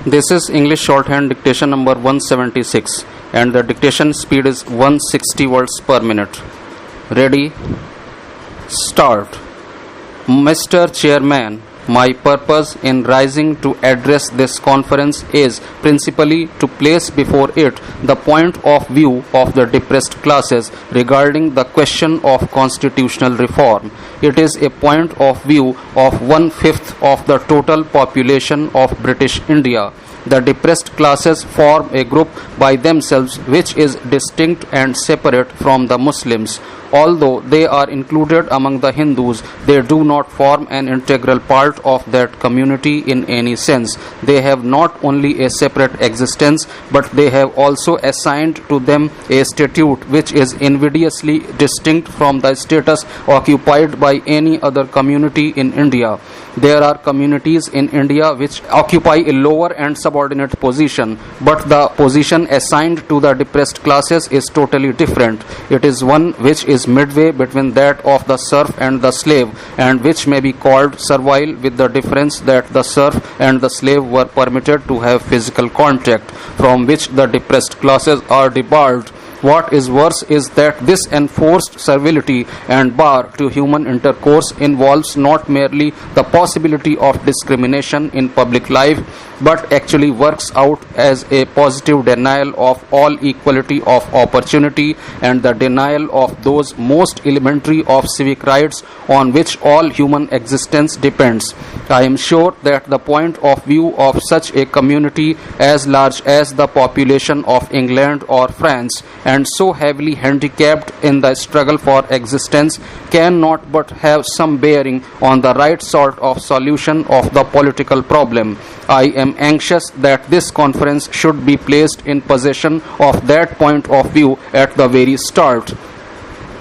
This is English shorthand dictation number 176 and the dictation speed is 160 words per minute. Ready? Start. Mr. Chairman, my purpose in rising to address this conference is principally to place before it the point of view of the depressed classes regarding the question of constitutional reform. It is a point of view of 1/5 of the total population of British India. The depressed classes form a group by themselves which is distinct and separate from the Muslims. Although they are included among the Hindus, they do not form an integral part of that community in any sense. They have not only a separate existence, but they have also assigned to them a statute which is invidiously distinct from the status occupied by any other community in India. There are communities in India which occupy a lower and subordinate position, but the position assigned to the depressed classes is totally different. It is one which is midway between that of the serf and the slave, and which may be called servile, with the difference that the serf and the slave were permitted to have physical contact, from which the depressed classes are debarred. What is worse is that this enforced servility and bar to human intercourse involves not merely the possibility of discrimination in public life, but actually works out as a positive denial of all equality of opportunity and the denial of those most elementary of civic rights on which all human existence depends. I am sure that the point of view of such a community as large as the population of England or France, and so heavily handicapped in the struggle for existence, cannot but have some bearing on the right sort of solution of the political problem. I am anxious that this conference should be placed in possession of that point of view at the very start.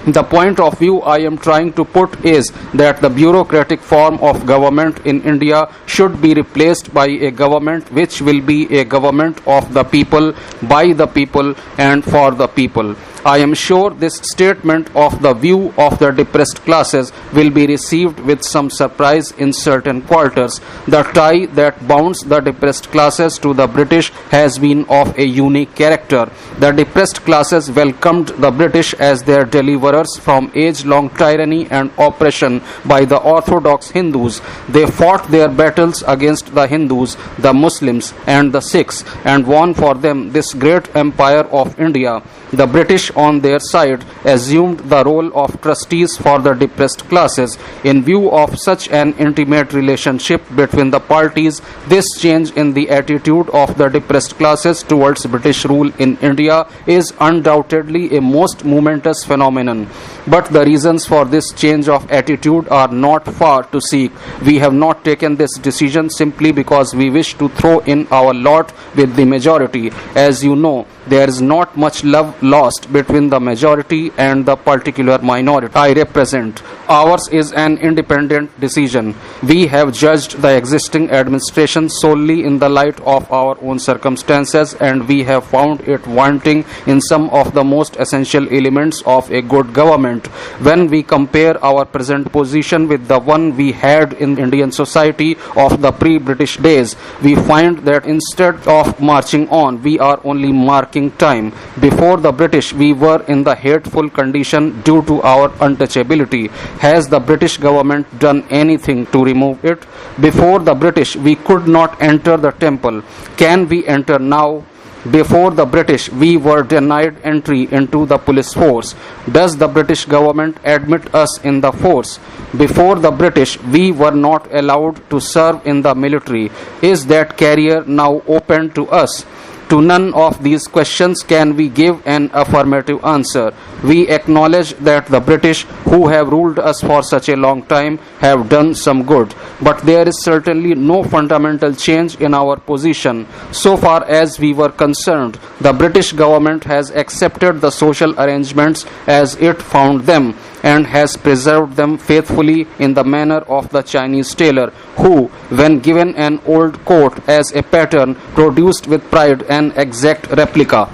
The point of view I am trying to put is that the bureaucratic form of government in India should be replaced by a government which will be a government of the people, by the people, and for the people. I am sure this statement of the view of the depressed classes will be received with some surprise in certain quarters. The tie that bounds the depressed classes to the British has been of a unique character. The depressed classes welcomed the British as their deliverers from age-long tyranny and oppression by the orthodox Hindus. They fought their battles against the Hindus, the Muslims, and the Sikhs, and won for them this great empire of India. The British, on their side, assumed the role of trustees for the depressed classes. In view of such an intimate relationship between the parties, this change in the attitude of the depressed classes towards British rule in India is undoubtedly a most momentous phenomenon. But the reasons for this change of attitude are not far to seek. We have not taken this decision simply because we wish to throw in our lot with the majority. As you know, there is not much love lost between the majority and the particular minority I represent. Ours is an independent decision. We have judged the existing administration solely in the light of our own circumstances, and we have found it wanting in some of the most essential elements of a good government. When we compare our present position with the one we had in Indian society of the pre-British days, we find that instead of marching on, we are only marking time. Before the British, we were in the hateful condition due to our untouchability. Has the British government done anything to remove it? Before the British, we could not enter the temple. Can we enter now? Before the British, we were denied entry into the police force. Does the British government admit us in the force? Before the British, we were not allowed to serve in the military. Is that career now open to us? To none of these questions can we give an affirmative answer. We acknowledge that the British, who have ruled us for such a long time, have done some good. But there is certainly no fundamental change in our position. So far as we were concerned, the British government has accepted the social arrangements as it found them, and has preserved them faithfully in the manner of the Chinese tailor, who, when given an old coat as a pattern, produced with pride an exact replica.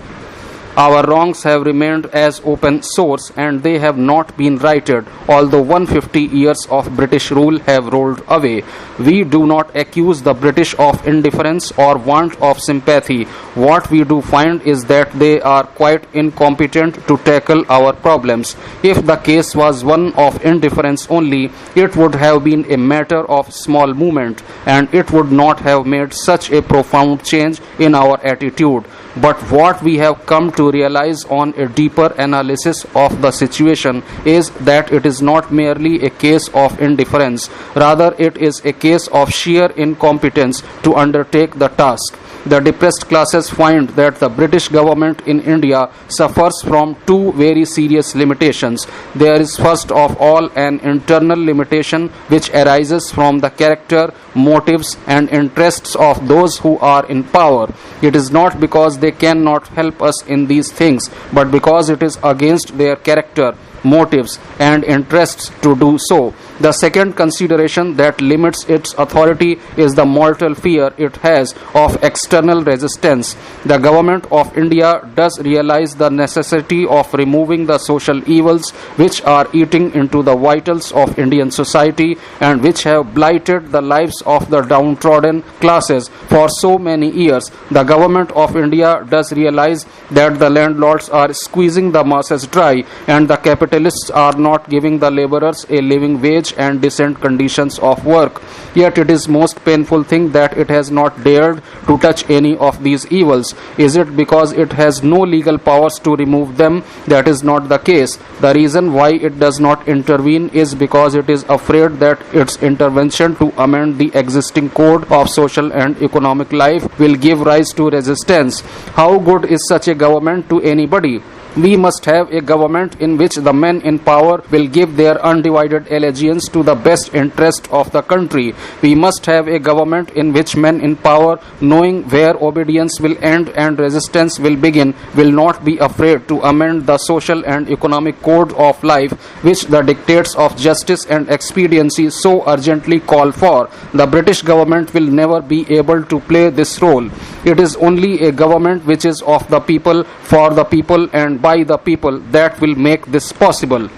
Our wrongs have remained as open source and they have not been righted, although 150 years of British rule have rolled away. We do not accuse the British of indifference or want of sympathy. What we do find is that they are quite incompetent to tackle our problems. If the case was one of indifference only, it would have been a matter of small moment, and it would not have made such a profound change in our attitude. But what we have come to realize on a deeper analysis of the situation is that it is not merely a case of indifference, rather it is a case of sheer incompetence to undertake the task. The depressed classes find that the British government in India suffers from two very serious limitations. There is first of all an internal limitation which arises from the character, motives and interests of those who are in power. It is not because they cannot help us in these things, but because it is against their character, motives and interests to do so. The second consideration that limits its authority is the mortal fear it has of external resistance. The government of India does realize the necessity of removing the social evils which are eating into the vitals of Indian society and which have blighted the lives of the downtrodden classes for so many years. The government of India does realize that the landlords are squeezing the masses dry and the capitalists are not giving the laborers a living wage and decent conditions of work. Yet it is most painful thing that it has not dared to touch any of these evils. Is it because it has no legal powers to remove them? That is not the case. The reason why it does not intervene is because it is afraid that its intervention to amend the existing code of social and economic life will give rise to resistance. How good is such a government to anybody? We must have a government in which the men in power will give their undivided allegiance to the best interest of the country. We must have a government in which men in power, knowing where obedience will end and resistance will begin, will not be afraid to amend the social and economic code of life which the dictates of justice and expediency so urgently call for. The British government will never be able to play this role. It is only a government which is of the people, for the people and by the people that will make this possible.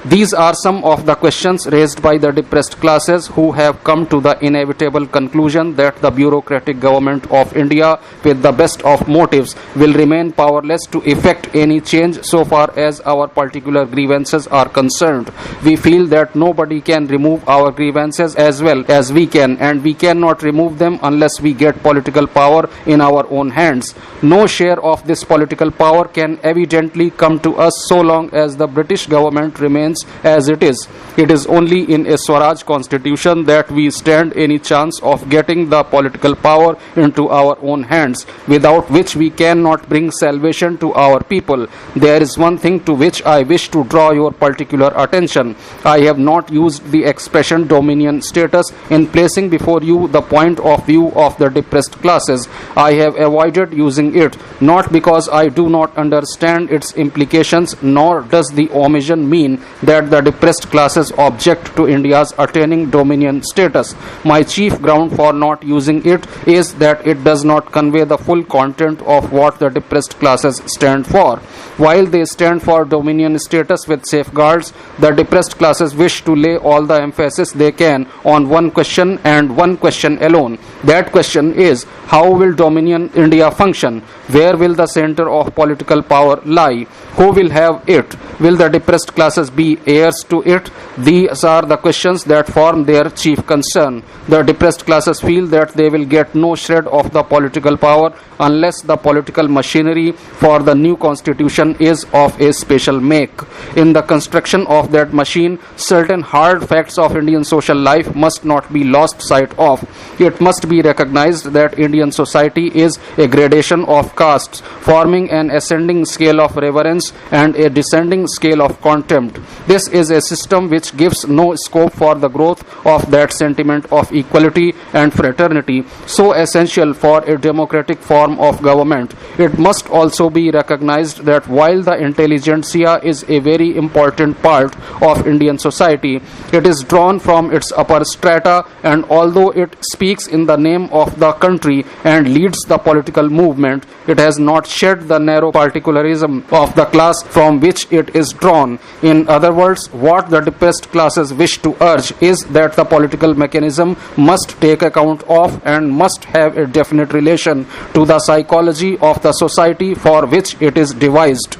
These are some of the questions raised by the depressed classes who have come to the inevitable conclusion that the bureaucratic government of India, with the best of motives, will remain powerless to effect any change so far as our particular grievances are concerned. We feel that nobody can remove our grievances as well as we can, and we cannot remove them unless we get political power in our own hands. No share of this political power can evidently come to us so long as the British government remains as it is. It is only in a Swaraj constitution that we stand any chance of getting the political power into our own hands, without which we cannot bring salvation to our people. There is one thing to which I wish to draw your particular attention. I have not used the expression dominion status in placing before you the point of view of the depressed classes. I have avoided using it, not because I do not understand its implications, nor does the omission mean that the depressed classes object to India's attaining dominion status. My chief ground for not using it is that it does not convey the full content of what the depressed classes stand for. While they stand for dominion status with safeguards, the depressed classes wish to lay all the emphasis they can on one question and one question alone. That question is, how will Dominion India function? Where will the center of political power lie? Who will have it? Will the depressed classes be heirs to it? These are the questions that form their chief concern. The depressed classes feel that they will get no shred of the political power unless the political machinery for the new constitution is of a special make. In the construction of that machine, certain hard facts of Indian social life must not be lost sight of. It must be recognized that Indian society is a gradation of castes, forming an ascending scale of reverence and a descending scale of contempt. This is a system which gives no scope for the growth of that sentiment of equality and fraternity so essential for a democratic form of government. It must also be recognized that while the intelligentsia is a very important part of Indian society, it is drawn from its upper strata, and although it speaks in the name of the country and leads the political movement, it has not shed the narrow particularism of the class from which it is drawn. In other words, what the depressed classes wish to urge is that the political mechanism must take account of and must have a definite relation to the psychology of the society for which it is devised.